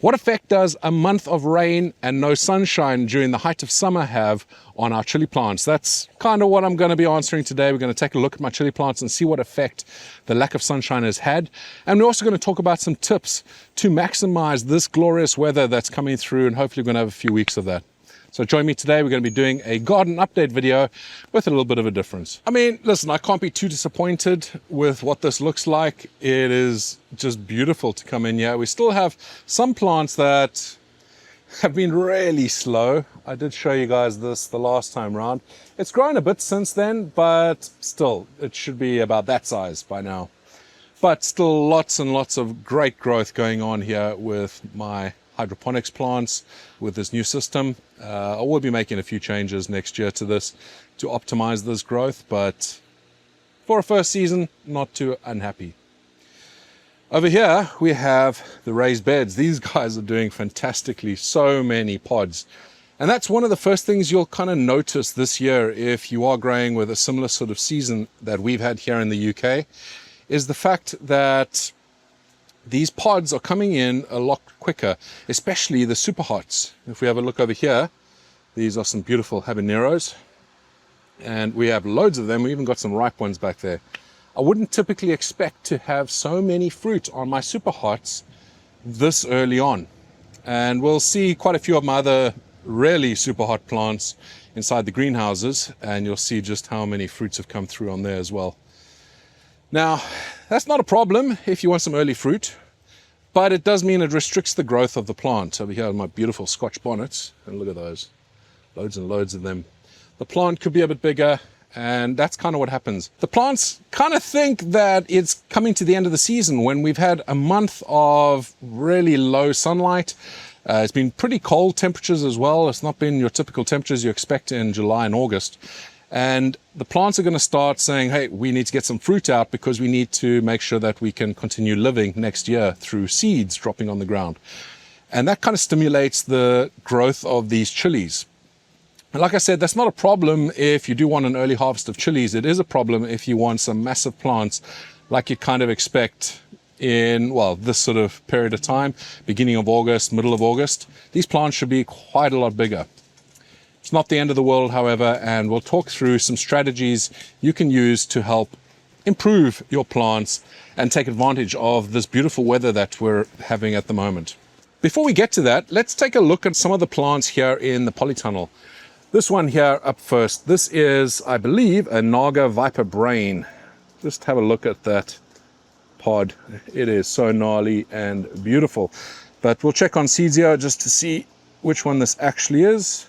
What effect does a month of rain and no sunshine during the height of summer have on our chili plants? That's kind of what I'm going to be answering today. We're going to take a look at my chili plants and see what effect the lack of sunshine has had. And we're also going to talk about some tips to maximize this glorious weather that's coming through, and hopefully we're going to have a few weeks of that. So join me today. We're going to be doing a garden update video with a little bit of a difference. I mean, listen, I can't be too disappointed with what this looks like. It is just beautiful to come in here. We still have some plants that have been really slow. I did show you guys this the last time round. It's grown a bit since then, but still, it should be about that size by now. But still lots and lots of great growth going on here with my hydroponics plants with this new system. I will be making a few changes next year to this to optimize this growth, but for a first season, not too unhappy. Over here, we have the raised beds. These guys are doing fantastically, so many pods. And that's one of the first things you'll kind of notice this year if you are growing with a similar sort of season that we've had here in the UK, is the fact that these pods are coming in a lot quicker, especially the super hots. If we have a look over here, these are some beautiful habaneros, and we have loads of them. We even got some ripe ones back there. I wouldn't typically expect to have so many fruit on my super hots this early on. And we'll see quite a few of my other really super hot plants inside the greenhouses, and you'll see just how many fruits have come through on there as well. Now, that's not a problem if you want some early fruit, but it does mean it restricts the growth of the plant. Over here are my beautiful Scotch bonnets, and look at those, loads and loads of them. The plant could be a bit bigger, and that's kind of what happens. The plants kind of think that it's coming to the end of the season when we've had a month of really low sunlight. It's been pretty cold temperatures as well. It's not been your typical temperatures you expect in July and August. And the plants are going to start saying, hey, we need to get some fruit out because we need to make sure that we can continue living next year through seeds dropping on the ground. And that kind of stimulates the growth of these chilies. And like I said, that's not a problem if you do want an early harvest of chilies. It is a problem if you want some massive plants like you kind of expect in, well, this sort of period of time, beginning of August, middle of August. These plants should be quite a lot bigger. It's not the end of the world, however, and we'll talk through some strategies you can use to help improve your plants and take advantage of this beautiful weather that we're having at the moment. Before we get to that, let's take a look at some of the plants here in the polytunnel. This one here up first, this is, I believe, a Naga Viper Brain. Just have a look at that pod. It is so gnarly and beautiful. But we'll check on seeds here just to see which one this actually is.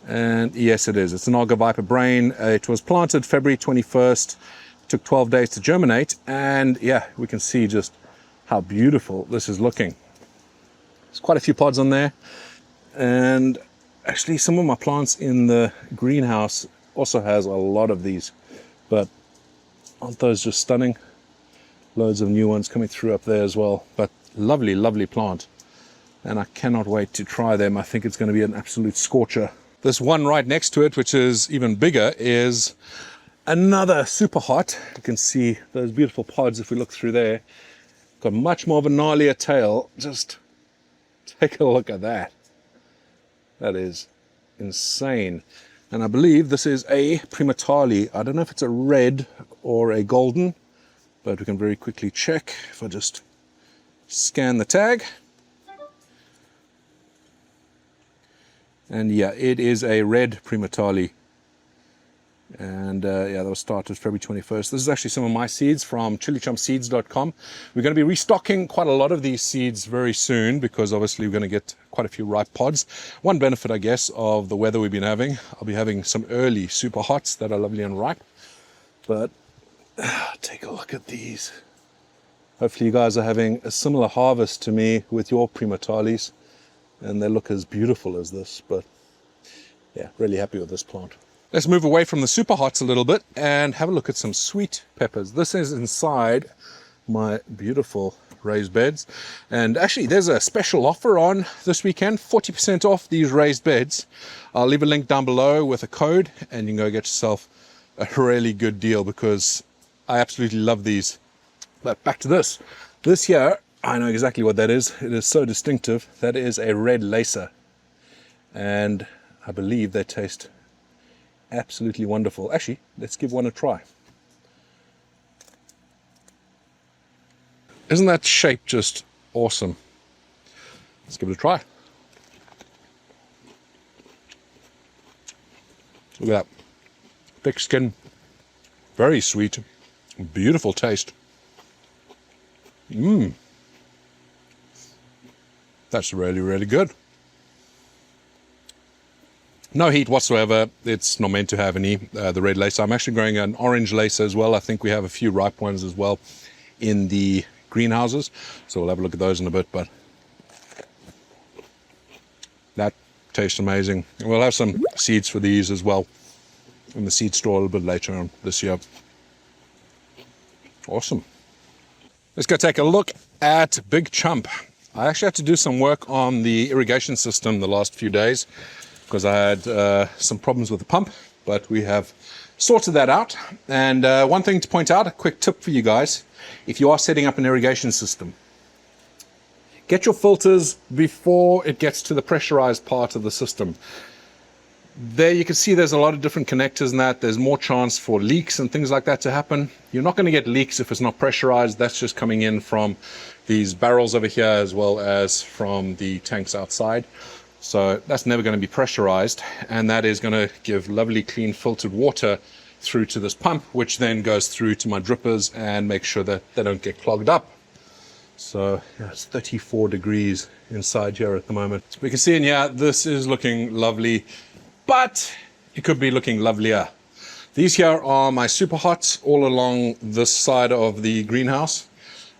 And yes, it is. It's an Naga Viper Brain. It was planted February 21st. It took 12 days to germinate. And yeah, we can see just how beautiful this is looking. There's quite a few pods on there. And actually, some of my plants in the greenhouse also has a lot of these. But aren't those just stunning? Loads of new ones coming through up there as well. But lovely, lovely plant. And I cannot wait to try them. I think it's going to be an absolute scorcher. This one right next to it, which is even bigger, is another super hot. You can see those beautiful pods if we look through there. Got much more of a gnarlier tail. Just take a look at that. That is insane. And I believe this is a Primatali. I don't know if it's a red or a golden, but we can very quickly check if I just scan the tag. And yeah, it is a red Primatali. And yeah, that was started February 21st. This is actually some of my seeds from ChilliChumpSeeds.com. We're going to be restocking quite a lot of these seeds very soon because obviously we're going to get quite a few ripe pods. One benefit, I guess, of the weather we've been having, I'll be having some early super hots that are lovely and ripe. But take a look at these. Hopefully you guys are having a similar harvest to me with your Primatalis. And they look as beautiful as this, but yeah, really happy with this plant. Let's move away from the super hots a little bit and have a look at some sweet peppers. This is inside my beautiful raised beds. And actually, there's a special offer on this weekend, 40% off these raised beds. I'll leave a link down below with a code, and you can go get yourself a really good deal because I absolutely love these. But back to this. This here I know exactly what that is. It is so distinctive. That is a red lacer. And I believe they taste absolutely wonderful. Actually, let's give one a try. Isn't that shape just awesome? Let's give it a try. Look at that. Thick skin. Very sweet. Beautiful taste. That's really, really good. No heat whatsoever. It's not meant to have any, the red lacer. I'm actually growing an orange lacer as well. I think we have a few ripe ones as well in the greenhouses. So we'll have a look at those in a bit, but that tastes amazing. And we'll have some seeds for these as well in the seed store a little bit later on this year. Awesome. Let's go take a look at Big Chump. I actually had to do some work on the irrigation system the last few days because I had some problems with the pump, but we have sorted that out. And one thing to point out, a quick tip for you guys, if you are setting up an irrigation system, get your filters before it gets to the pressurized part of the system. There you can see there's a lot of different connectors in that. There's more chance for leaks and things like that to happen. You're not going to get leaks if it's not pressurized. That's just coming in from these barrels over here as well as from the tanks outside. So that's never going to be pressurized, and that is going to give lovely clean filtered water through to this pump, which then goes through to my drippers and make sure that they don't get clogged up. So yeah, it's 34 degrees inside here at the moment. We can see in here, this is looking lovely, but it could be looking lovelier. These here are my super hots all along this side of the greenhouse.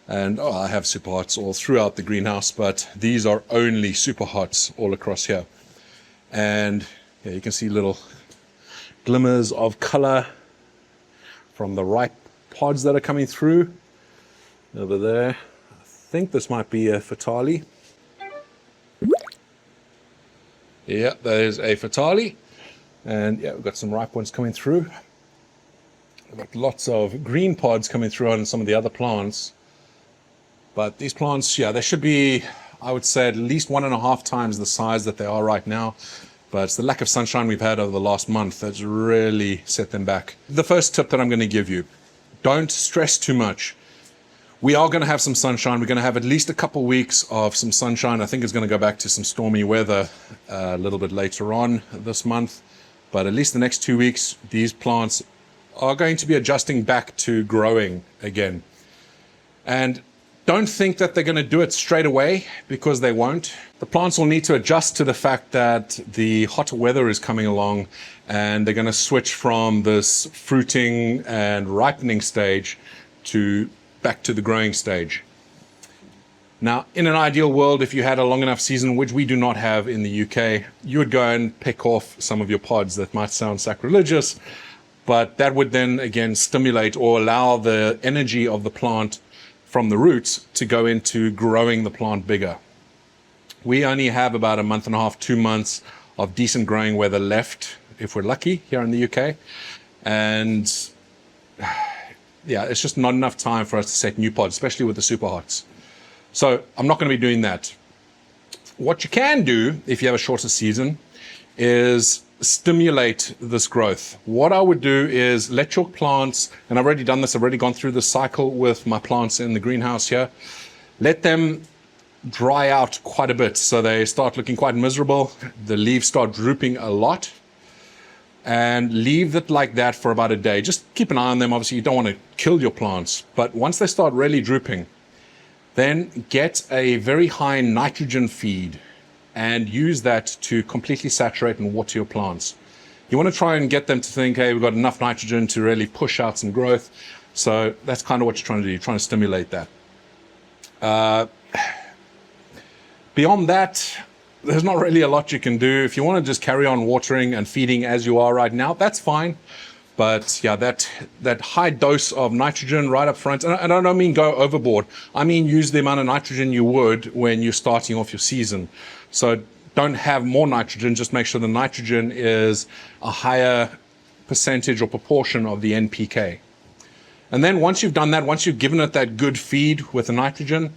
And I have super hots all throughout the greenhouse, but these are only super hots all across here. And yeah, you can see little glimmers of color from the ripe pods that are coming through over there. I think this might be a Fatali. Yeah, that is a Fatali. And yeah, we've got some ripe ones coming through. We've got lots of green pods coming through on some of the other plants. But these plants, yeah, they should be, I would say, at least 1.5 times the size that they are right now. But it's the lack of sunshine we've had over the last month that's really set them back. The first tip that I'm going to give you, don't stress too much. We are going to have some sunshine. We're going to have at least a couple weeks of some sunshine. I think it's going to go back to some stormy weather a little bit later on this month. But at least the next 2 weeks, these plants are going to be adjusting back to growing again. And don't think that they're going to do it straight away, because they won't. The plants will need to adjust to the fact that the hotter weather is coming along, and they're going to switch from this fruiting and ripening stage to back to the growing stage. Now, in an ideal world, if you had a long enough season, which we do not have in the UK, you would go and pick off some of your pods. That might sound sacrilegious, but that would then again stimulate or allow the energy of the plant from the roots to go into growing the plant bigger. We only have about 1.5 to 2 months of decent growing weather left, if we're lucky, here in the UK. And yeah, it's just not enough time for us to set new pods, especially with the super hots. So I'm not going to be doing that. What you can do, if you have a shorter season, is stimulate this growth. What I would do is let your plants, and I've already done this, I've already gone through this cycle with my plants in the greenhouse here, let them dry out quite a bit. So they start looking quite miserable. The leaves start drooping a lot, and leave it like that for about a day. Just keep an eye on them. Obviously, you don't want to kill your plants, but once they start really drooping, then get a very high nitrogen feed and use that to completely saturate and water your plants. You want to try and get them to think, hey, we've got enough nitrogen to really push out some growth. So that's kind of what you're trying to do. You're trying to stimulate that. Beyond that, there's not really a lot you can do. If you want to just carry on watering and feeding as you are right now, that's fine. But yeah, that high dose of nitrogen right up front, and I don't mean go overboard. I mean use the amount of nitrogen you would when you're starting off your season. So don't have more nitrogen, just make sure the nitrogen is a higher percentage or proportion of the NPK. And then once you've done that, once you've given it that good feed with the nitrogen,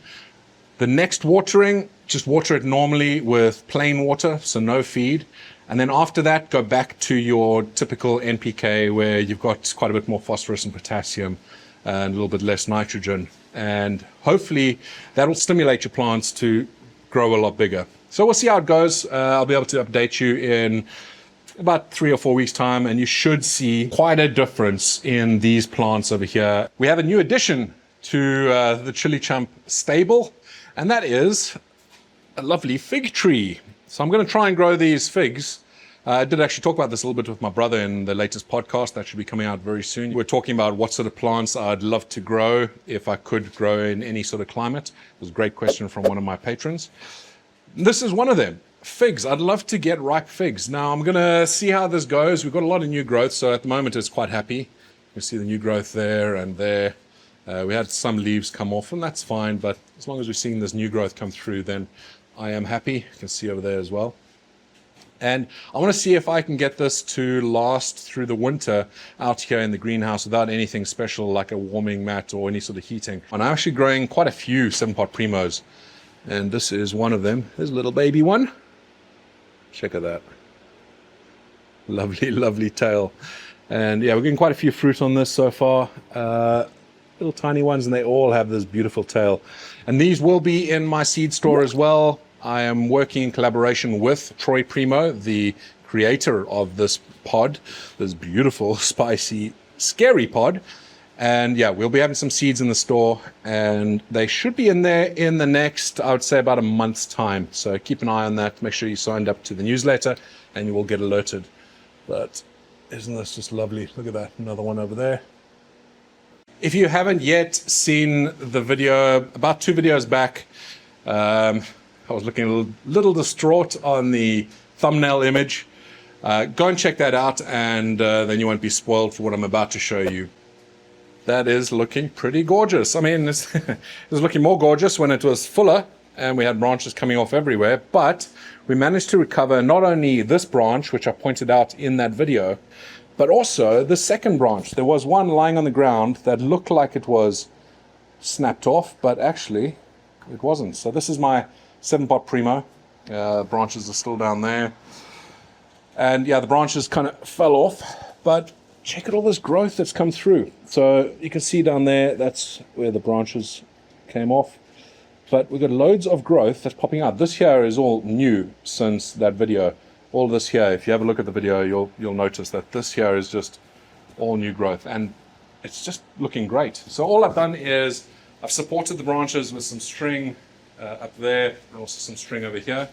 The next watering, just water it normally with plain water, so no feed. And then after that, go back to your typical NPK where you've got quite a bit more phosphorus and potassium and a little bit less nitrogen. And hopefully that will stimulate your plants to grow a lot bigger. So we'll see how it goes. I'll be able to update you in about 3 or 4 weeks time, and you should see quite a difference in these plants over here. We have a new addition to the ChilliChump stable, and that is a lovely fig tree. So I'm going to try and grow these figs. I did actually talk about this a little bit with my brother in the latest podcast that should be coming out very soon. We're talking about what sort of plants I'd love to grow if I could grow in any sort of climate. It was a great question from one of my patrons. This is one of them. Figs. I'd love to get ripe figs. Now I'm going to see how this goes. We've got a lot of new growth, so at the moment it's quite happy. You see the new growth there and there. We had some leaves come off, and that's fine, but as long as we're seeing this new growth come through, then I am happy. You can see over there as well. And I want to see if I can get this to last through the winter out here in the greenhouse without anything special like a warming mat or any sort of heating. And I'm actually growing quite a few 7-pot primos, and this is one of them. There's a little baby one. Check out that. Lovely, lovely tail. And yeah, we're getting quite a few fruit on this so far. Little tiny ones, and they all have this beautiful tail. And these will be in my seed store as well. I am working in collaboration with Troy Primo, the creator of this pod, this beautiful, spicy, scary pod. And yeah, we'll be having some seeds in the store, and they should be in there in the next, I would say, about a month's time. So keep an eye on that. Make sure you signed up to the newsletter and you will get alerted. But isn't this just lovely? Look at that, another one over there. If you haven't yet seen the video, about 2 videos back, I was looking a little distraught on the thumbnail image. Go and check that out, and then you won't be spoiled for what I'm about to show you. That is looking pretty gorgeous. I mean, it was looking more gorgeous when it was fuller and we had branches coming off everywhere, but we managed to recover not only this branch, which I pointed out in that video, but also the second branch. There was one lying on the ground that looked like it was snapped off, but actually it wasn't. So this is my 7-pot primo. Branches are still down there. And yeah, the branches kind of fell off, but check out all this growth that's come through. So you can see down there, that's where the branches came off. But we've got loads of growth that's popping out. This here is all new since that video. All this here, if you have a look at the video, you'll notice that this here is just all new growth, and it's just looking great. So all I've done is I've supported the branches with some string up there, and also some string over here.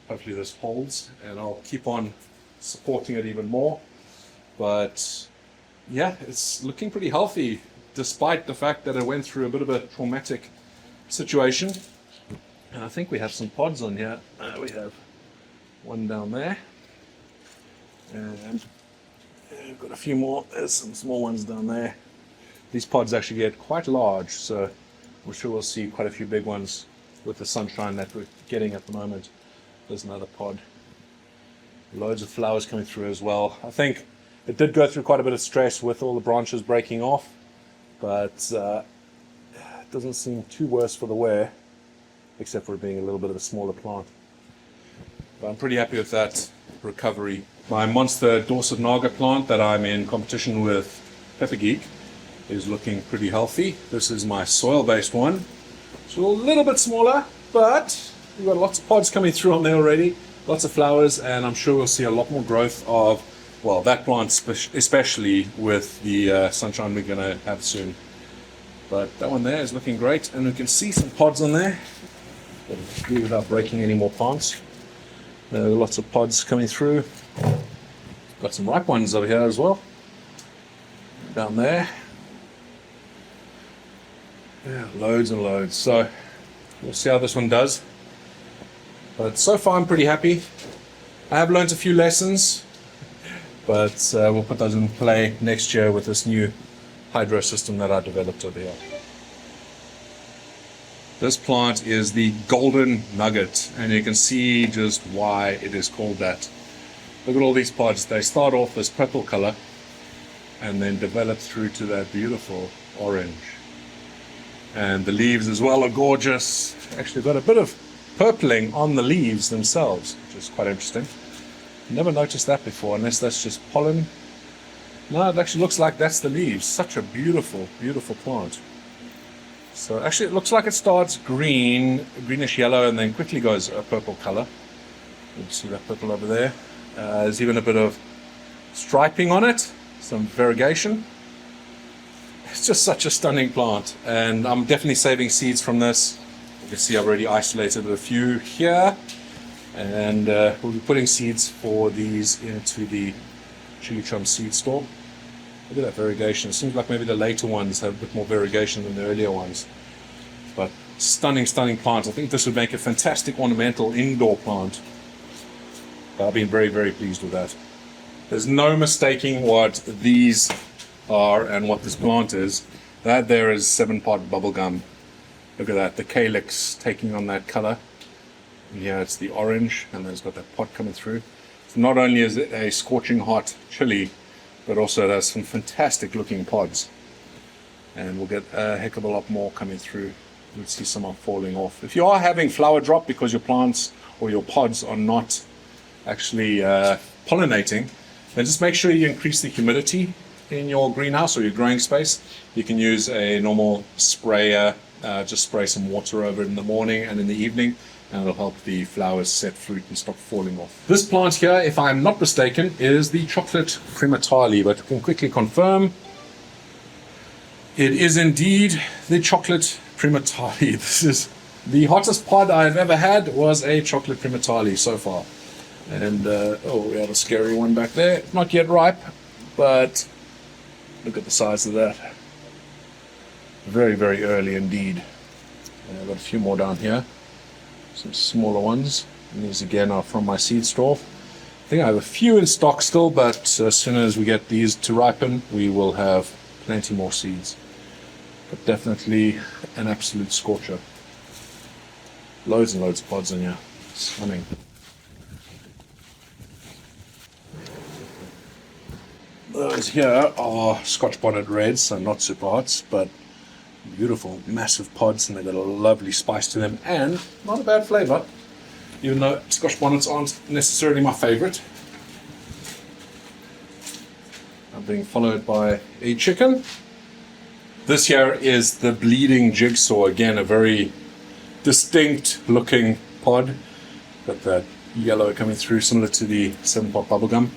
Hopefully this holds, and I'll keep on supporting it even more. But yeah, it's looking pretty healthy, despite the fact that it went through a bit of a traumatic situation. And I think we have some pods on here. We have one down there, and we've got a few more. There's some small ones down there. These pods actually get quite large, so I'm sure we'll see quite a few big ones with the sunshine that we're getting at the moment. There's another pod. Loads of flowers coming through as well. I think it did go through quite a bit of stress with all the branches breaking off, but it doesn't seem too worse for the wear, except for it being a little bit of a smaller plant. But I'm pretty happy with that recovery. My monster Dorset Naga plant that I'm in competition with Pepper Geek is looking pretty healthy. This is my soil-based one. It's a little bit smaller, but we've got lots of pods coming through on there already, lots of flowers, and I'm sure we'll see a lot more growth of, well, that plant especially with the sunshine we're going to have soon. But that one there is looking great, and we can see some pods on there. Do without breaking any more plants. Lots of pods coming through. Got some ripe ones over here as well. Down there. Yeah, loads and loads. So we'll see how this one does. But so far I'm pretty happy. I have learned a few lessons, but we'll put those in play next year with this new hydro system that I developed over here. This plant is the Golden Nugget, and you can see just why it is called that. Look at all these pods. They start off this purple color and then develop through to that beautiful orange. And the leaves as well are gorgeous. Actually got a bit of purpling on the leaves themselves, which is quite interesting. Never noticed that before, unless that's just pollen. No, it actually looks like that's the leaves. Such a beautiful, beautiful plant. So actually it looks like it starts green, greenish yellow, and then quickly goes a purple color. You can see that purple over there. There's even a bit of striping on it, some variegation. It's just such a stunning plant, and I'm definitely saving seeds from this. You can see I've already isolated a few here, and we'll be putting seeds for these into the ChilliChump seed store. Look at that variegation. It seems like maybe the later ones have a bit more variegation than the earlier ones. But stunning, stunning plant. I think this would make a fantastic ornamental indoor plant. I've been very, very pleased with that. There's no mistaking what these are and what this plant is. That there is 7-pot bubblegum. Look at that, the calyx taking on that color. And here it's the orange, and then it's got that pot coming through. So not only is it a scorching hot chili, but also it has some fantastic looking pods. And we'll get a heck of a lot more coming through. You'll see some are falling off. If you are having flower drop because your plants or your pods are not actually pollinating, then just make sure you increase the humidity in your greenhouse or your growing space. You can use a normal sprayer, just spray some water over it in the morning and in the evening, and it'll help the flowers set fruit and stop falling off. This plant here, if I'm not mistaken, is the chocolate primatale, but I can quickly confirm it is indeed the chocolate primatale. This is the hottest pod I've ever had, was a chocolate primatale so far. And oh, we have a scary one back there. Not yet ripe, but look at the size of that. Very, very early indeed. I've got a few more down here. Some smaller ones. And these again are from my seed store. I think I have a few in stock still, but as soon as we get these to ripen, we will have plenty more seeds. But definitely an absolute scorcher. Loads and loads of pods in here. Stunning. Those here are Scotch bonnet reds, so not super hots, but beautiful, massive pods, and they've got a lovely spice to them, and not a bad flavor, even though Scotch bonnets aren't necessarily my favorite. I'm being followed by a chicken. This here is the bleeding jigsaw, again a very distinct looking pod. Got that yellow coming through, similar to the 7-pot bubblegum.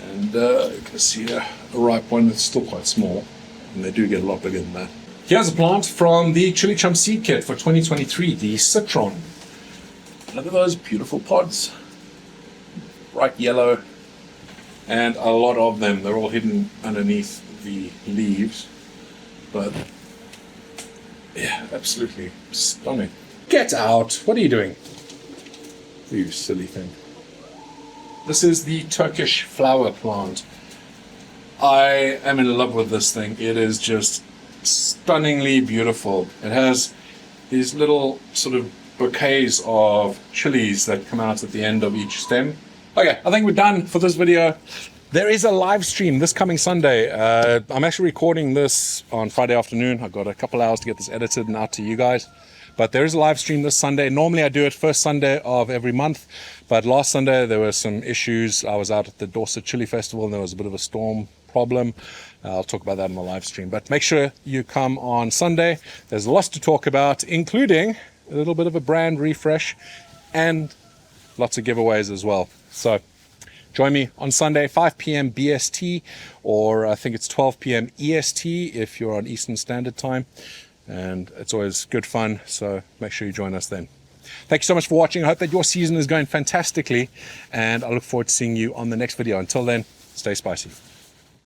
And you can see a ripe one that's still quite small, and they do get a lot bigger than that. Here's a plant from the ChilliChump seed kit for 2023, the citron. Look at those beautiful pods, bright yellow, and a lot of them. They're all hidden underneath the leaves, but yeah, absolutely stunning. Get out! What are you doing? You silly thing. This is the Turkish flower plant. I am in love with this thing. It is just stunningly beautiful. It has these little sort of bouquets of chilies that come out at the end of each stem. Okay, I think we're done for this video. There is a live stream this coming Sunday. I'm actually recording this on Friday afternoon. I've got a couple hours to get this edited and out to you guys. But there is a live stream this Sunday. Normally I do it first Sunday of every month, but last Sunday there were some issues. I was out at the Dorset Chili Festival and there was a bit of a storm problem. I'll talk about that in the live stream. But make sure you come on Sunday. There's lots to talk about, including a little bit of a brand refresh and lots of giveaways as well. So join me on Sunday, 5 p.m. BST, or I think it's 12 p.m. EST if you're on Eastern Standard Time. And it's always good fun, so make sure you join us then. Thank you so much for watching. I hope that your season is going fantastically, and I look forward to seeing you on the next video. Until then, stay spicy.